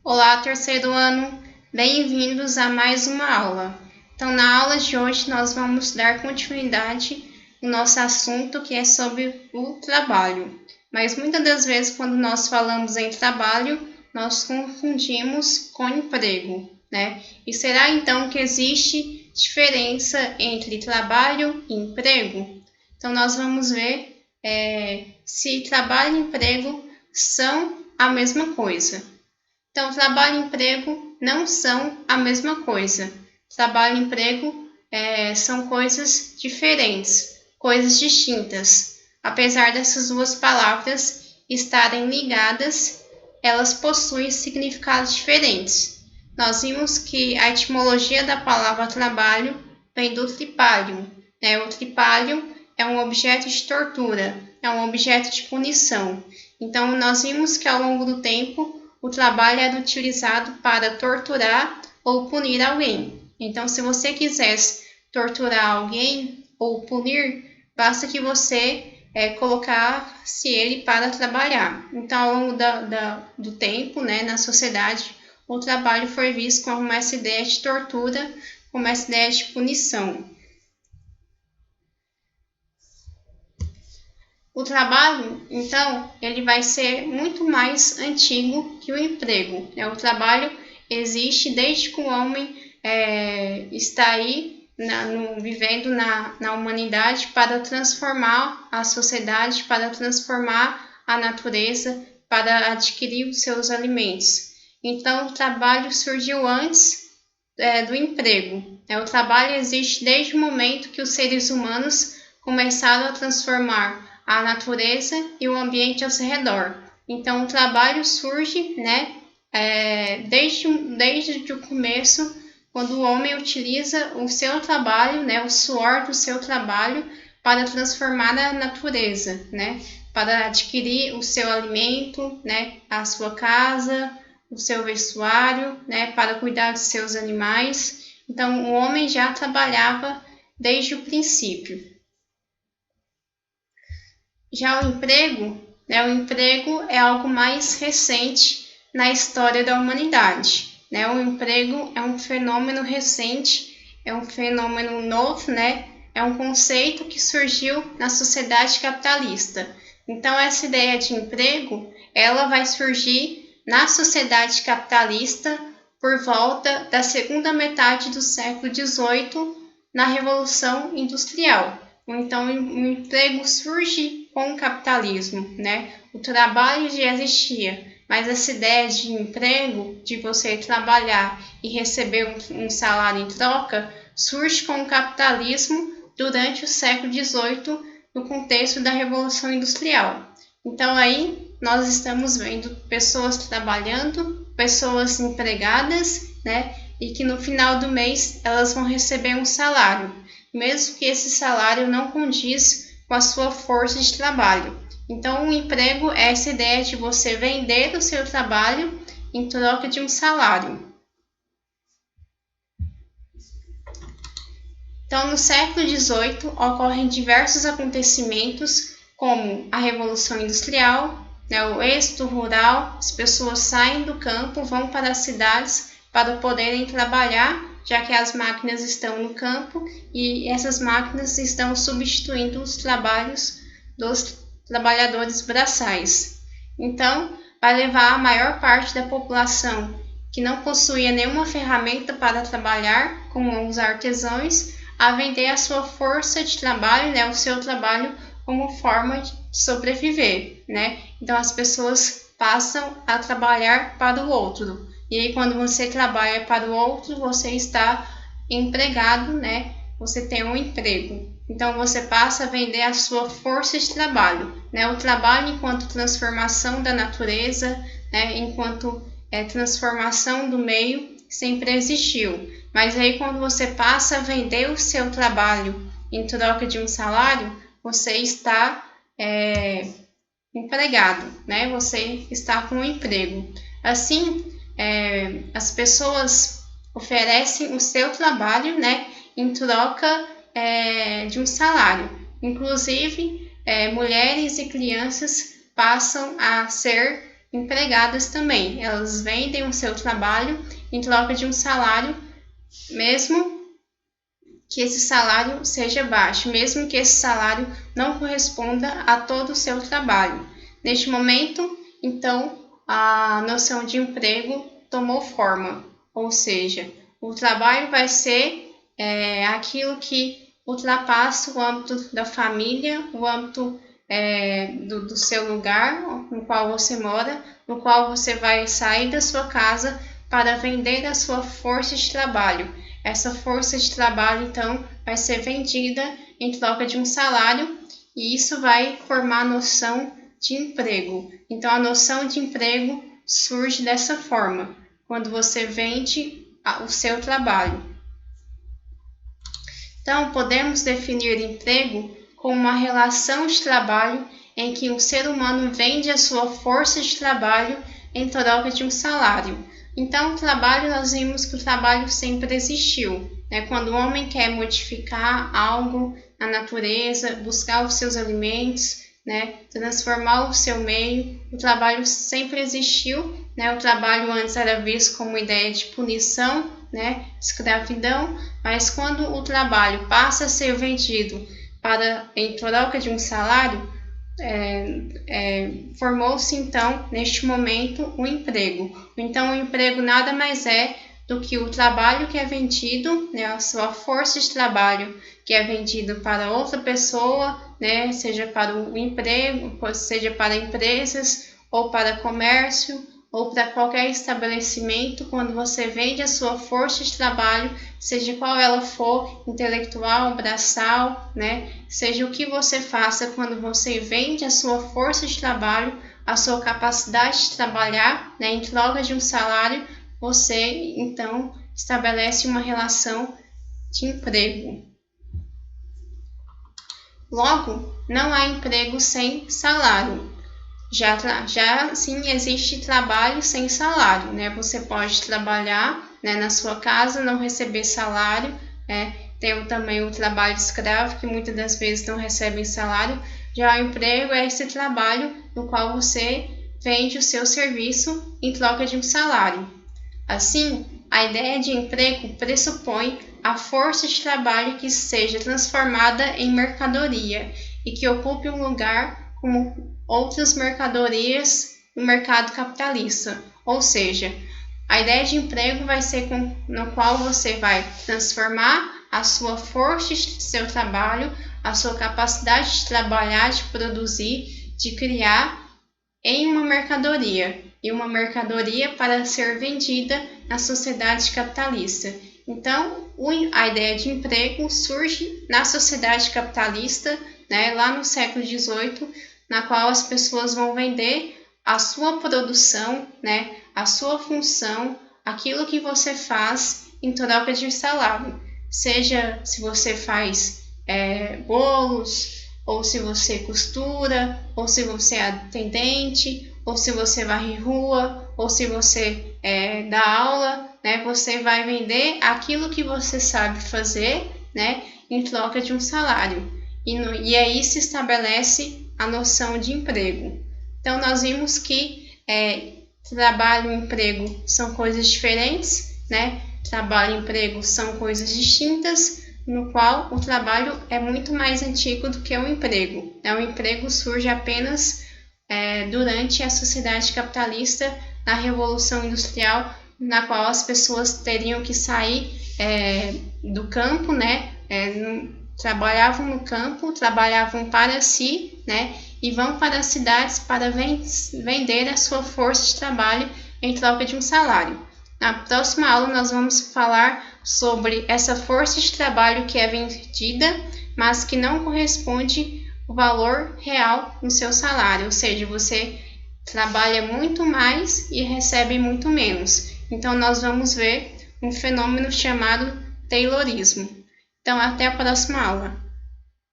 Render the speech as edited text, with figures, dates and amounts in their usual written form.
Olá, terceiro ano, bem-vindos a mais uma aula. Então, na aula de hoje, nós vamos dar continuidade no nosso assunto que é sobre o trabalho. Mas muitas das vezes, quando nós falamos em trabalho, nós confundimos com emprego, né? E será então que existe diferença entre trabalho e emprego? Então, nós vamos ver se trabalho e emprego são a mesma coisa. Então, trabalho e emprego não são a mesma coisa. Trabalho e emprego são coisas diferentes, coisas distintas. Apesar dessas duas palavras estarem ligadas, elas possuem significados diferentes. Nós vimos que a etimologia da palavra trabalho vem do tripalium. O tripalium é um objeto de tortura, é um objeto de punição. Então, nós vimos que ao longo do tempo, o trabalho era utilizado para torturar ou punir alguém. Então, se você quisesse torturar alguém ou punir, basta que você colocasse ele para trabalhar. Então, ao longo do tempo, na sociedade, o trabalho foi visto como essa ideia de tortura, como essa ideia de punição. O trabalho, então, ele vai ser muito mais antigo que o emprego. O trabalho existe desde que o homem está aí vivendo na humanidade para transformar a sociedade, para transformar a natureza, para adquirir os seus alimentos. Então, o trabalho surgiu antes do emprego. O trabalho existe desde o momento que os seres humanos começaram a transformar a natureza e o ambiente ao seu redor. Então, o trabalho surge, desde o começo, quando o homem utiliza o seu trabalho, o suor do seu trabalho, para transformar a natureza, para adquirir o seu alimento, a sua casa, o seu vestuário, para cuidar dos seus animais. Então, o homem já trabalhava desde o princípio. Já o emprego é algo mais recente na história da humanidade. O emprego é um fenômeno recente, é um fenômeno novo, é um conceito que surgiu na sociedade capitalista. Então, essa ideia de emprego, ela vai surgir na sociedade capitalista por volta da segunda metade do século XVIII, na Revolução Industrial. Então, o emprego surge com o capitalismo, O trabalho já existia, mas essa ideia de emprego, de você trabalhar e receber um salário em troca, surge com o capitalismo durante o século XVIII, no contexto da Revolução Industrial. Então, aí nós estamos vendo pessoas trabalhando, pessoas empregadas, e que no final do mês elas vão receber um salário, mesmo que esse salário não condiz com a sua força de trabalho. Então, o emprego é essa ideia de você vender o seu trabalho em troca de um salário. Então, no século XVIII, ocorrem diversos acontecimentos, como a Revolução Industrial, o êxodo rural, as pessoas saem do campo, vão para as cidades para poderem trabalhar, já que as máquinas estão no campo e essas máquinas estão substituindo os trabalhos dos trabalhadores braçais. Então, vai levar a maior parte da população que não possuía nenhuma ferramenta para trabalhar, como os artesãos, a vender a sua força de trabalho, o seu trabalho como forma de sobreviver, Então, as pessoas passam a trabalhar para o outro. E aí, quando você trabalha para o outro, você está empregado, Você tem um emprego. Então, você passa a vender a sua força de trabalho, O trabalho enquanto transformação da natureza, enquanto transformação do meio, sempre existiu. Mas aí, quando você passa a vender o seu trabalho em troca de um salário, você está empregado, Você está com um emprego. Assim, as pessoas oferecem o seu trabalho, em troca de um salário. Inclusive, mulheres e crianças passam a ser empregadas também. Elas vendem o seu trabalho em troca de um salário, mesmo que esse salário seja baixo, mesmo que esse salário não corresponda a todo o seu trabalho. Neste momento, então, a noção de emprego tomou forma, ou seja, o trabalho vai ser aquilo que ultrapassa o âmbito da família, o âmbito do seu lugar no qual você mora, no qual você vai sair da sua casa para vender a sua força de trabalho. Essa força de trabalho, então, vai ser vendida em troca de um salário e isso vai formar a noção de emprego. Então, a noção de emprego surge dessa forma, quando você vende o seu trabalho. Então, podemos definir emprego como uma relação de trabalho em que um ser humano vende a sua força de trabalho em troca de um salário. Então, o trabalho, nós vimos que o trabalho sempre existiu, né? Quando o homem quer modificar algo na natureza, buscar os seus alimentos, né? Transformar o seu meio, o trabalho sempre existiu, né? O trabalho antes era visto como ideia de punição, né? Escravidão, mas quando o trabalho passa a ser vendido em troca de um salário, formou-se então neste momento o emprego. Então o emprego nada mais é do que o trabalho que é vendido, né, a sua força de trabalho que é vendido para outra pessoa, né, seja para o emprego, seja para empresas ou para comércio ou para qualquer estabelecimento. Quando você vende a sua força de trabalho, seja qual ela for, intelectual, braçal, né? Seja o que você faça, quando você vende a sua força de trabalho, a sua capacidade de trabalhar, né, em troca de um salário, você então estabelece uma relação de emprego. Logo, não há emprego sem salário. Já sim existe trabalho sem salário, né? Você pode trabalhar, né, na sua casa, não receber salário, né? Tem também o trabalho escravo, que muitas das vezes não recebem salário. Já o emprego é esse trabalho no qual você vende o seu serviço em troca de um salário. Assim, a ideia de emprego pressupõe a força de trabalho que seja transformada em mercadoria e que ocupe um lugar como outras mercadorias no mercado capitalista. Ou seja, a ideia de emprego vai ser no qual você vai transformar a sua força de seu trabalho, a sua capacidade de trabalhar, de produzir, de criar em uma mercadoria, e uma mercadoria para ser vendida na sociedade capitalista. Então, a ideia de emprego surge na sociedade capitalista, né, lá no século XVIII, na qual as pessoas vão vender a sua produção, né, a sua função, aquilo que você faz em troca de salário. Seja se você faz bolos, ou se você costura, ou se você é atendente, ou se você varre rua, ou se você dá aula, né, você vai vender aquilo que você sabe fazer, né, em troca de um salário. E aí se estabelece a noção de emprego. Então, nós vimos que trabalho e emprego são coisas diferentes, né? Trabalho e emprego são coisas distintas, no qual o trabalho é muito mais antigo do que o emprego. O emprego surge apenas durante a sociedade capitalista, na Revolução Industrial, na qual as pessoas teriam que sair do campo, né? Trabalhavam no campo, trabalhavam para si, né? E vão para as cidades para vender a sua força de trabalho em troca de um salário. Na próxima aula nós vamos falar sobre essa força de trabalho que é vendida, mas que não corresponde ao valor real no seu salário, ou seja, você trabalha muito mais e recebe muito menos. Então nós vamos ver um fenômeno chamado Taylorismo. Então, até a próxima aula.